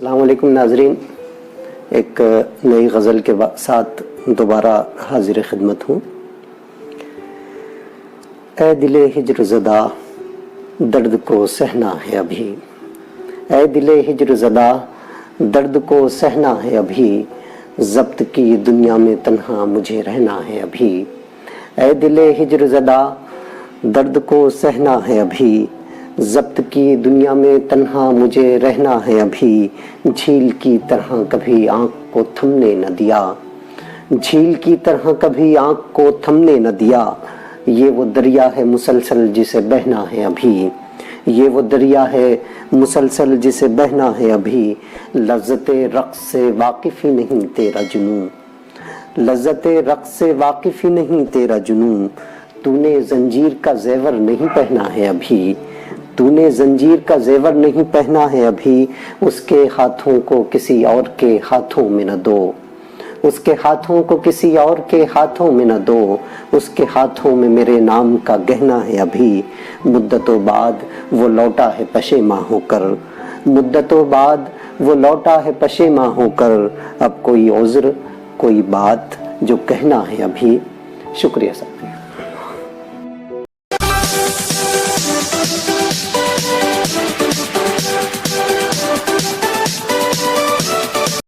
السلام علیکم ناظرین، ایک نئی غزل کے ساتھ دوبارہ حاضر خدمت ہوں۔ اے دل ہجر زدہ درد کو سہنا ہے ابھی، اے دل ہجر زدہ درد کو سہنا ہے ابھی، ضبط کی دنیا میں تنہا مجھے رہنا ہے ابھی۔ اے دل ہجر زدہ درد کو سہنا ہے ابھی، ضبط کی دنیا میں تنہا مجھے رہنا ہے ابھی۔ جھیل کی طرح کبھی آنکھ کو تھمنے نہ دیا، جھیل کی طرح کبھی آنکھ کو تھمنے نہ دیا، یہ وہ دریا ہے مسلسل جسے بہنا ہے ابھی، یہ وہ دریا ہے مسلسل جسے بہنا ہے ابھی۔ لذت رقص سے واقف ہی نہیں تیرا جنون، لذت رقص سے واقف ہی نہیں تیرا جنون، تو نے زنجیر کا زیور نہیں پہنا ہے ابھی، تو نے زنجیر کا زیور نہیں پہنا ہے ابھی۔ اس کے ہاتھوں کو کسی اور کے ہاتھوں میں نہ دو، اس کے ہاتھوں کو کسی اور کے ہاتھوں میں نہ دو، اس کے ہاتھوں میں میرے نام کا گہنا ہے ابھی۔ مدتوں بعد وہ لوٹا ہے پشیماں ہو کر، مدتوں بعد وہ لوٹا ہے پشیماں ہو کر، اب کوئی عذر کوئی بات جو کہنا ہے ابھی۔ شکریہ صاحب۔